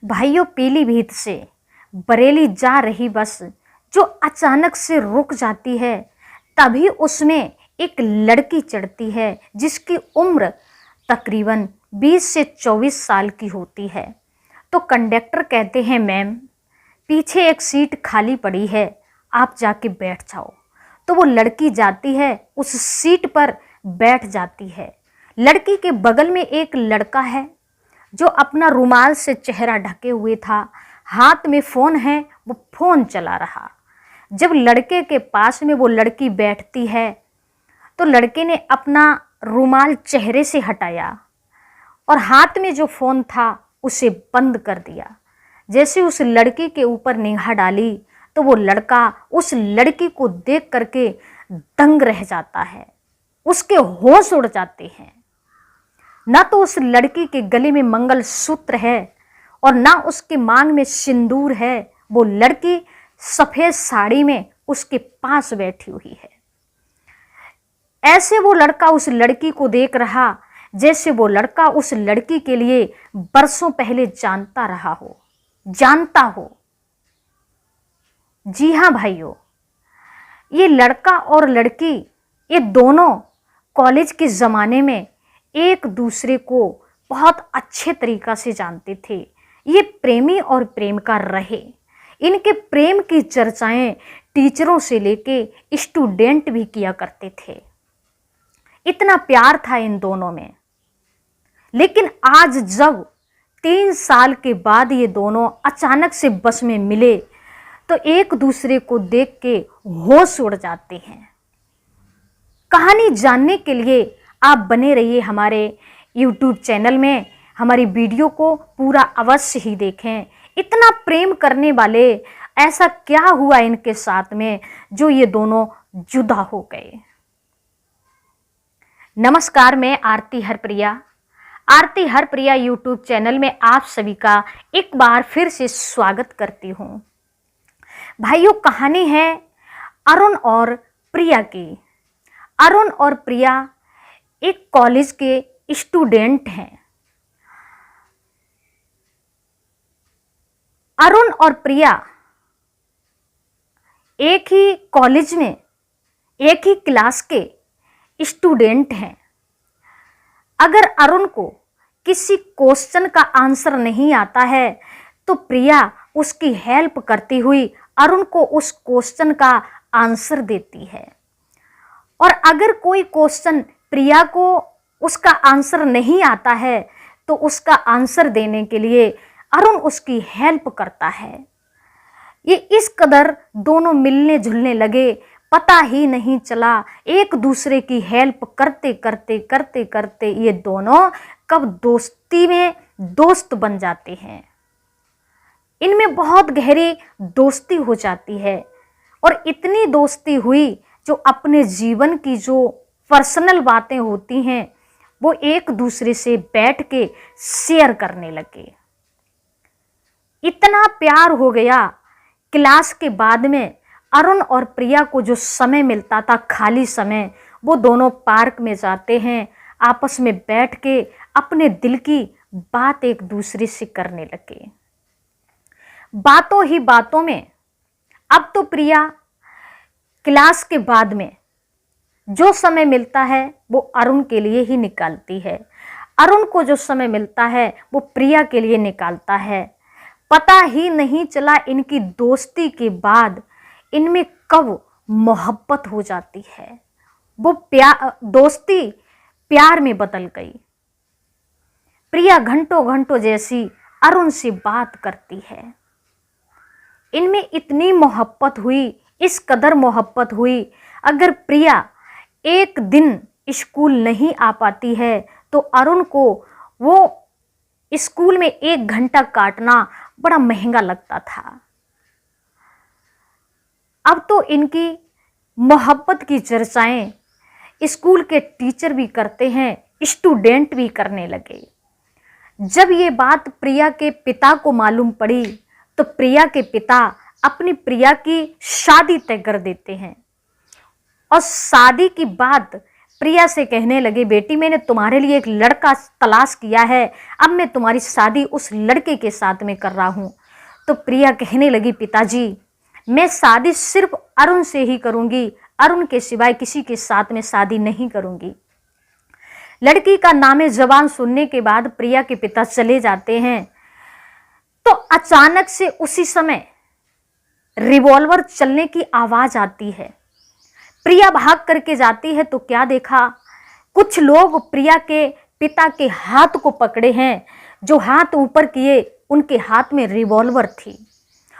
भाइयों, पीलीभीत से बरेली जा रही बस जो अचानक से रुक जाती है, तभी उसमें एक लड़की चढ़ती है जिसकी उम्र तकरीबन 20 से 24 साल की होती है। तो कंडक्टर कहते हैं, मैम पीछे एक सीट खाली पड़ी है, आप जाके बैठ जाओ। तो वो लड़की जाती है, उस सीट पर बैठ जाती है। लड़की के बगल में एक लड़का है जो अपना रुमाल से चेहरा ढके हुए था, हाथ में फ़ोन है, वो फ़ोन चला रहा। जब लड़के के पास में वो लड़की बैठती है तो लड़के ने अपना रुमाल चेहरे से हटाया और हाथ में जो फ़ोन था उसे बंद कर दिया। जैसे उस लड़की के ऊपर निगाह डाली तो वो लड़का उस लड़की को देख करके दंग रह जाता है, उसके होश उड़ जाते हैं। ना तो उस लड़की के गले में मंगलसूत्र है और ना उसके मांग में सिंदूर है। वो लड़की सफ़ेद साड़ी में उसके पास बैठी हुई है। ऐसे वो लड़का उस लड़की को देख रहा जैसे वो लड़का उस लड़की के लिए बरसों पहले जानता रहा हो, जानता हो। जी हाँ भाइयों, ये लड़का और लड़की ये दोनों कॉलेज के ज़माने में एक दूसरे को बहुत अच्छे तरीक़ा से जानते थे। ये प्रेमी और प्रेमिका रहे। इनके प्रेम की चर्चाएं टीचरों से लेके स्टूडेंट भी किया करते थे। इतना प्यार था इन दोनों में। लेकिन आज जब 3 साल के बाद ये दोनों अचानक से बस में मिले तो एक दूसरे को देख के होश उड़ जाते हैं। कहानी जानने के लिए आप बने रहिए हमारे YouTube चैनल में। हमारी वीडियो को पूरा अवश्य ही देखें। इतना प्रेम करने वाले ऐसा क्या हुआ इनके साथ में जो ये दोनों जुदा हो गए। नमस्कार, मैं आरती हरप्रिया। आरती हरप्रिया YouTube चैनल में आप सभी का एक बार फिर से स्वागत करती हूँ। भाइयों, कहानी है अरुण और प्रिया की। अरुण और प्रिया एक कॉलेज के स्टूडेंट हैं। अरुण और प्रिया एक ही कॉलेज में एक ही क्लास के स्टूडेंट हैं। अगर अरुण को किसी क्वेश्चन का आंसर नहीं आता है तो प्रिया उसकी हेल्प करती हुई अरुण को उस क्वेश्चन का आंसर देती है। और अगर कोई क्वेश्चन प्रिया को उसका आंसर नहीं आता है तो उसका आंसर देने के लिए अरुण उसकी हेल्प करता है। ये इस कदर दोनों मिलने जुलने लगे, पता ही नहीं चला। एक दूसरे की हेल्प करते करते करते करते ये दोनों कब दोस्ती में दोस्त बन जाते हैं। इनमें बहुत गहरी दोस्ती हो जाती है और इतनी दोस्ती हुई जो अपने जीवन की जो पर्सनल बातें होती हैं वो एक दूसरे से बैठ के शेयर करने लगे। इतना प्यार हो गया। क्लास के बाद में अरुण और प्रिया को जो समय मिलता था, खाली समय, वो दोनों पार्क में जाते हैं, आपस में बैठ के अपने दिल की बात एक दूसरे से करने लगे। बातों ही बातों में अब तो प्रिया क्लास के बाद में जो समय मिलता है वो अरुण के लिए ही निकालती है। अरुण को जो समय मिलता है वो प्रिया के लिए निकालता है। पता ही नहीं चला इनकी दोस्ती के बाद इनमें कब मोहब्बत हो जाती है। वो दोस्ती प्यार में बदल गई। प्रिया घंटों घंटों जैसी अरुण से बात करती है। इनमें इतनी मोहब्बत हुई, इस कदर मोहब्बत हुई, अगर प्रिया एक दिन स्कूल नहीं आ पाती है तो अरुण को वो स्कूल में 1 घंटा काटना बड़ा महंगा लगता था। अब तो इनकी मोहब्बत की चर्चाएं स्कूल के टीचर भी करते हैं, स्टूडेंट भी करने लगे। जब ये बात प्रिया के पिता को मालूम पड़ी तो प्रिया के पिता अपनी प्रिया की शादी तय कर देते हैं और शादी की बात प्रिया से कहने लगे, बेटी मैंने तुम्हारे लिए एक लड़का तलाश किया है, अब मैं तुम्हारी शादी उस लड़के के साथ में कर रहा हूँ। तो प्रिया कहने लगी, पिताजी मैं शादी सिर्फ अरुण से ही करूँगी, अरुण के सिवाय किसी के साथ में शादी नहीं करूँगी। लड़की का नामे जबान सुनने के बाद प्रिया के पिता चले जाते हैं। तो अचानक से उसी समय रिवॉल्वर चलने की आवाज आती है। प्रिया भाग करके जाती है तो क्या देखा, कुछ लोग प्रिया के पिता के हाथ को पकड़े हैं। जो हाथ ऊपर किए उनके हाथ में रिवॉल्वर थी।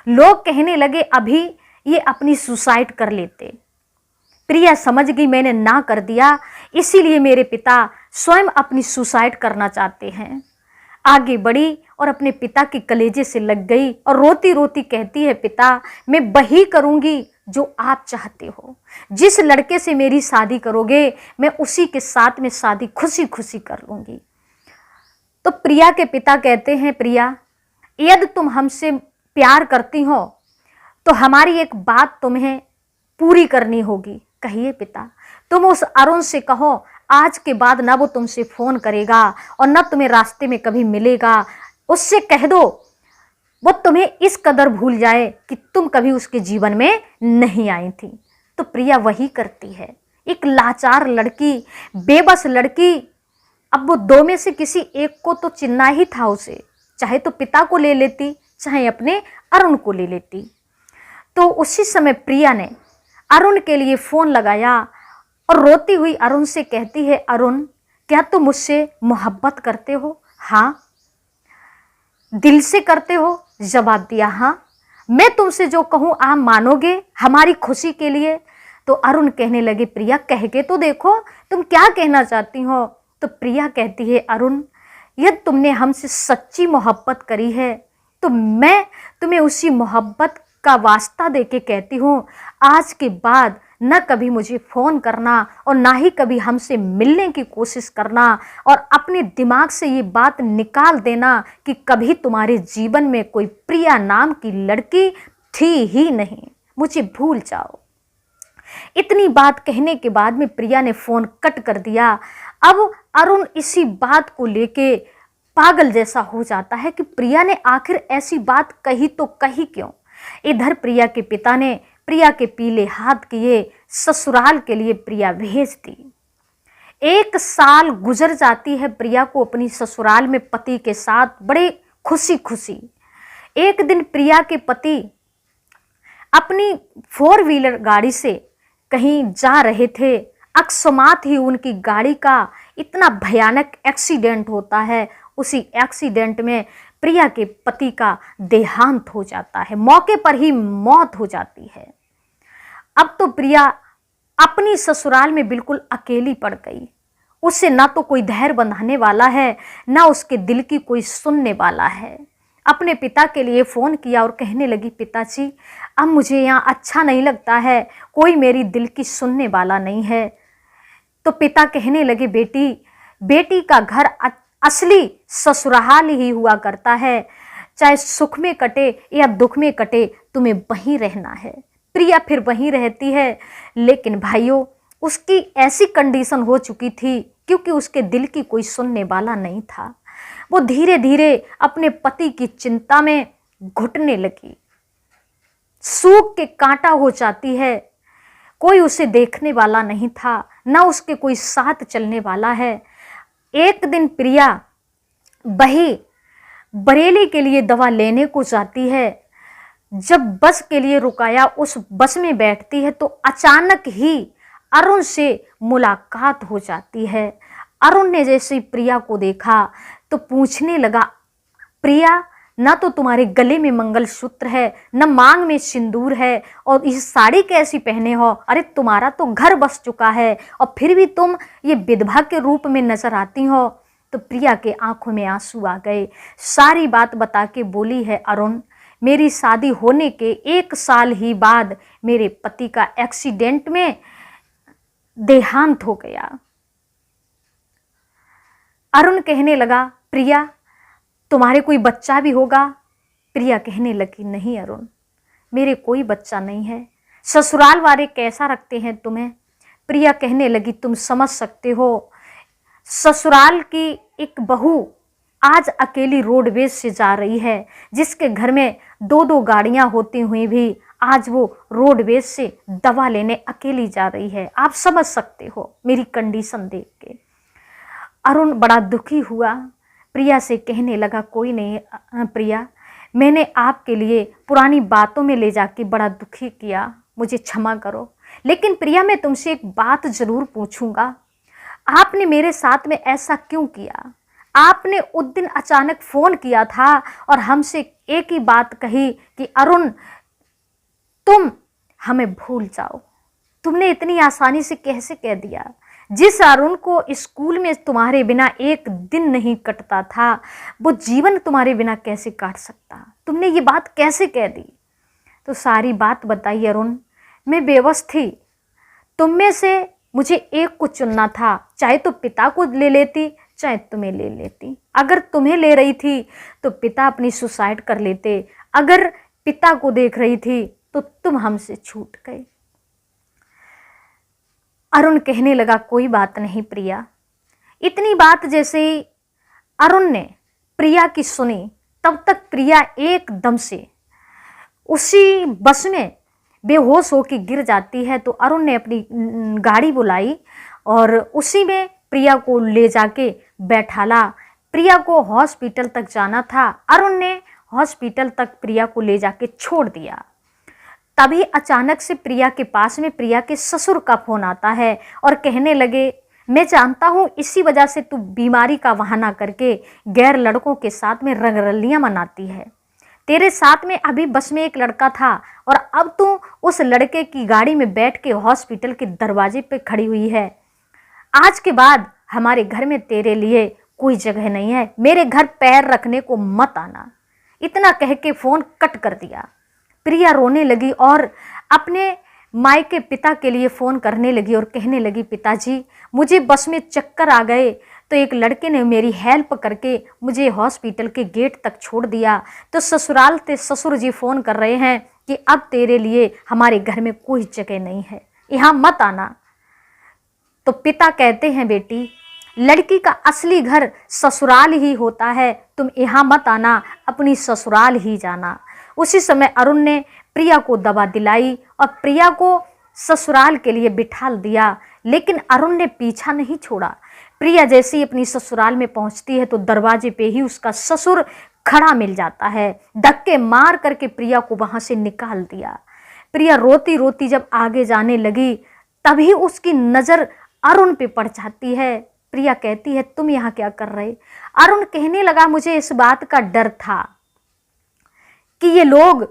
लोग कहने लगे अभी ये अपनी सुसाइड कर लेते। प्रिया समझ गई मैंने ना कर दिया, इसीलिए मेरे पिता स्वयं अपनी सुसाइड करना चाहते हैं। आगे बढ़ी और अपने पिता के कलेजे से लग गई और रोती रोती कहती है, पिता मैं वही करूंगी जो आप चाहते हो, जिस लड़के से मेरी शादी करोगे मैं उसी के साथ में शादी खुशी खुशी कर लूंगी। तो प्रिया के पिता कहते हैं, प्रिया यदि तुम हमसे प्यार करती हो तो हमारी एक बात तुम्हें पूरी करनी होगी। कहिए पिता। तुम उस अरुण से कहो आज के बाद ना वो तुमसे फोन करेगा और ना तुम्हें रास्ते में कभी मिलेगा। उससे कह दो वो तुम्हें इस कदर भूल जाए कि तुम कभी उसके जीवन में नहीं आई थी। तो प्रिया वही करती है। एक लाचार लड़की, बेबस लड़की। अब वो दो में से किसी एक को तो चुनना ही था उसे, चाहे तो पिता को ले लेती चाहे अपने अरुण को ले लेती। तो उसी समय प्रिया ने अरुण के लिए फोन लगाया और रोती हुई अरुण से कहती है, अरुण क्या तुम मुझसे मोहब्बत करते हो? हाँ। दिल से करते हो? जवाब दिया हाँ। मैं तुमसे जो कहूँ आप मानोगे हमारी खुशी के लिए? तो अरुण कहने लगे, प्रिया कह के तो देखो तुम क्या कहना चाहती हो। तो प्रिया कहती है, अरुण यदि तुमने हमसे सच्ची मोहब्बत करी है तो मैं तुम्हें उसी मोहब्बत का वास्ता देके कहती हूँ, आज के बाद न कभी मुझे फ़ोन करना और ना ही कभी हमसे मिलने की कोशिश करना और अपने दिमाग से ये बात निकाल देना कि कभी तुम्हारे जीवन में कोई प्रिया नाम की लड़की थी ही नहीं, मुझे भूल जाओ। इतनी बात कहने के बाद में प्रिया ने फ़ोन कट कर दिया। अब अरुण इसी बात को लेके पागल जैसा हो जाता है कि प्रिया ने आखिर ऐसी बात कही तो कही क्यों। इधर प्रिया के पिता ने प्रिया के पीले हाथ किए ससुराल के लिए प्रिया भेज दी। 1 साल गुजर जाती है प्रिया को अपनी ससुराल में पति के साथ बड़े खुशी खुशी। एक दिन प्रिया के पति अपनी 4 व्हीलर गाड़ी से कहीं जा रहे थे। अकस्मात ही उनकी गाड़ी का इतना भयानक एक्सीडेंट होता है। उसी एक्सीडेंट में प्रिया के पति का देहांत हो जाता है, मौके पर ही मौत हो जाती है। अब तो प्रिया अपनी ससुराल में बिल्कुल अकेली पड़ गई। उससे ना तो कोई धैर्य बंधाने वाला है, ना उसके दिल की कोई सुनने वाला है। अपने पिता के लिए फ़ोन किया और कहने लगी, पिताजी अब मुझे यहाँ अच्छा नहीं लगता है, कोई मेरी दिल की सुनने वाला नहीं है। तो पिता कहने लगे, बेटी का घर असली ससुराल ही हुआ करता है, चाहे सुख में कटे या दुख में कटे तुम्हें वहीं रहना है। प्रिया फिर वहीं रहती है, लेकिन भाइयों उसकी ऐसी कंडीशन हो चुकी थी क्योंकि उसके दिल की कोई सुनने वाला नहीं था। वो धीरे धीरे अपने पति की चिंता में घुटने लगी, सूख के कांटा हो जाती है। कोई उसे देखने वाला नहीं था, ना उसके कोई साथ चलने वाला है। एक दिन प्रिया वही बरेली के लिए दवा लेने को जाती है। जब बस के लिए रुकाया, उस बस में बैठती है तो अचानक ही अरुण से मुलाकात हो जाती है। अरुण ने जैसे प्रिया को देखा तो पूछने लगा, प्रिया ना तो तुम्हारे गले में मंगलसूत्र है, न मांग में सिंदूर है, और इस साड़ी कैसी पहने हो? अरे तुम्हारा तो घर बस चुका है और फिर भी तुम ये विधवा के रूप में नजर आती हो। तो प्रिया के आंखों में आंसू आ गए। सारी बात बता के बोली है, अरुण मेरी शादी होने के 1 साल ही बाद मेरे पति का एक्सीडेंट में देहांत हो गया। अरुण कहने लगा, प्रिया तुम्हारे कोई बच्चा भी होगा? प्रिया कहने लगी, नहीं अरुण मेरे कोई बच्चा नहीं है। ससुराल वाले कैसा रखते हैं तुम्हें? प्रिया कहने लगी, तुम समझ सकते हो, ससुराल की एक बहू आज अकेली रोडवेज से जा रही है, जिसके घर में दो दो गाड़ियां होती हुई भी आज वो रोडवेज से दवा लेने अकेली जा रही है। आप समझ सकते हो मेरी कंडीशन देख के। अरुण बड़ा दुखी हुआ, प्रिया से कहने लगा, कोई नहीं प्रिया, मैंने आपके लिए पुरानी बातों में ले जाके बड़ा दुखी किया, मुझे क्षमा करो। लेकिन प्रिया, मैं तुमसे एक बात जरूर पूछूंगा, आपने मेरे साथ में ऐसा क्यों किया? आपने उस दिन अचानक फोन किया था और हमसे एक ही बात कही कि अरुण तुम हमें भूल जाओ। तुमने इतनी आसानी से कैसे कह दिया? जिस अरुण को स्कूल में तुम्हारे बिना एक दिन नहीं कटता था, वो जीवन तुम्हारे बिना कैसे काट सकता? तुमने ये बात कैसे कह दी? तो सारी बात बताई अरुण। मैं बेबस थी, तुम में से मुझे एक को चुनना था, चाहे तो पिता को ले लेती चाहे तुम्हें ले लेती। अगर तुम्हें ले रही थी तो पिता अपनी सुसाइड कर लेते, अगर पिता को देख रही थी तो तुम हमसे छूट गए। अरुण कहने लगा, कोई बात नहीं प्रिया। इतनी बात जैसे ही अरुण ने प्रिया की सुनी, तब तक प्रिया एकदम से उसी बस में बेहोश होकर गिर जाती है। तो अरुण ने अपनी गाड़ी बुलाई और उसी में प्रिया को ले जाके बैठाला। प्रिया को हॉस्पिटल तक जाना था, अरुण ने हॉस्पिटल तक प्रिया को ले जाके छोड़ दिया। तभी अचानक से प्रिया के पास में प्रिया के ससुर का फोन आता है और कहने लगे, मैं जानता हूँ इसी वजह से तू बीमारी का बहाना करके गैर लड़कों के साथ में रंगरलियां मनाती है। तेरे साथ में अभी बस में एक लड़का था और अब तू उस लड़के की गाड़ी में बैठ के हॉस्पिटल के दरवाजे पे खड़ी हुई है। आज के बाद हमारे घर में तेरे लिए कोई जगह नहीं है, मेरे घर पैर रखने को मत आना। इतना कह के फोन कट कर दिया। प्रिया रोने लगी और अपने मायके पिता के लिए फ़ोन करने लगी और कहने लगी, पिताजी मुझे बस में चक्कर आ गए तो एक लड़के ने मेरी हेल्प करके मुझे हॉस्पिटल के गेट तक छोड़ दिया। तो ससुराल से ससुर जी फ़ोन कर रहे हैं कि अब तेरे लिए हमारे घर में कोई जगह नहीं है, यहाँ मत आना। तो पिता कहते हैं, बेटी लड़की का असली घर ससुराल ही होता है, तुम यहाँ मत आना, अपनी ससुराल ही जाना। उसी समय अरुण ने प्रिया को दवा दिलाई और प्रिया को ससुराल के लिए बिठाल दिया। लेकिन अरुण ने पीछा नहीं छोड़ा। प्रिया जैसे ही अपनी ससुराल में पहुंचती है तो दरवाजे पे ही उसका ससुर खड़ा मिल जाता है। धक्के मार करके प्रिया को वहां से निकाल दिया। प्रिया रोती रोती जब आगे जाने लगी तभी उसकी नज़र अरुण पे पड़ जाती है। प्रिया कहती है, तुम यहाँ क्या कर रहे? अरुण कहने लगा, मुझे इस बात का डर था कि ये लोग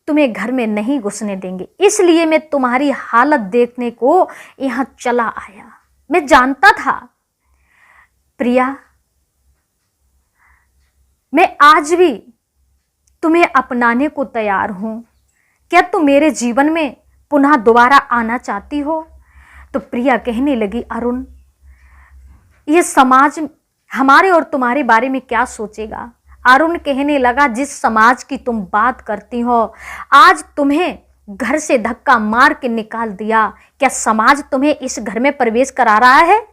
तुम्हें घर में नहीं घुसने देंगे, इसलिए मैं तुम्हारी हालत देखने को यहाँ चला आया। मैं जानता था प्रिया, मैं आज भी तुम्हें अपनाने को तैयार हूं। क्या तुम मेरे जीवन में पुनः दोबारा आना चाहती हो? तो प्रिया कहने लगी, अरुण ये समाज हमारे और तुम्हारे बारे में क्या सोचेगा? अरुण कहने लगा, जिस समाज की तुम बात करती हो, आज तुम्हें घर से धक्का मार के निकाल दिया, क्या समाज तुम्हें इस घर में प्रवेश करा रहा है?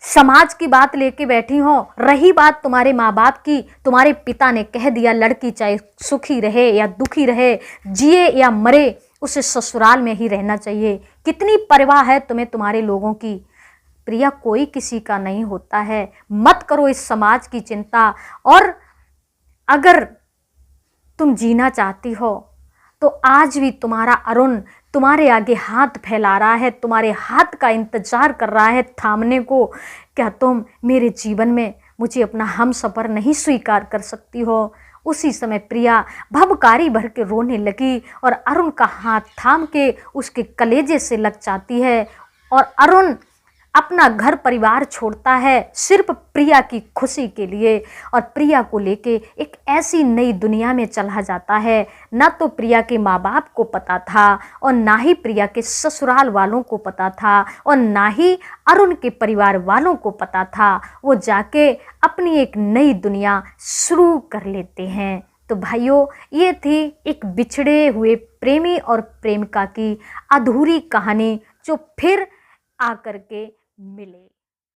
समाज की बात लेके बैठी हो। रही बात तुम्हारे माँ बाप की, तुम्हारे पिता ने कह दिया लड़की चाहे सुखी रहे या दुखी रहे, जिए या मरे, उसे ससुराल में ही रहना चाहिए। कितनी परवाह है तुम्हें तुम्हारे लोगों की? प्रिया, कोई किसी का नहीं होता है, मत करो इस समाज की चिंता। और अगर तुम जीना चाहती हो तो आज भी तुम्हारा अरुण तुम्हारे आगे हाथ फैला रहा है, तुम्हारे हाथ का इंतजार कर रहा है थामने को। क्या तुम मेरे जीवन में मुझे अपना हमसफर नहीं स्वीकार कर सकती हो? उसी समय प्रिया भबकारी भर के रोने लगी और अरुण का हाथ थाम के उसके कलेजे से लग जाती है और अरुण अपना घर परिवार छोड़ता है सिर्फ प्रिया की खुशी के लिए और प्रिया को लेके एक ऐसी नई दुनिया में चला जाता है। ना तो प्रिया के माँ बाप को पता था और ना ही प्रिया के ससुराल वालों को पता था और ना ही अरुण के परिवार वालों को पता था। वो जाके अपनी एक नई दुनिया शुरू कर लेते हैं। तो भाइयों, ये थी एक बिछड़े हुए प्रेमी और प्रेमिका की अधूरी कहानी जो फिर आकर के मिले।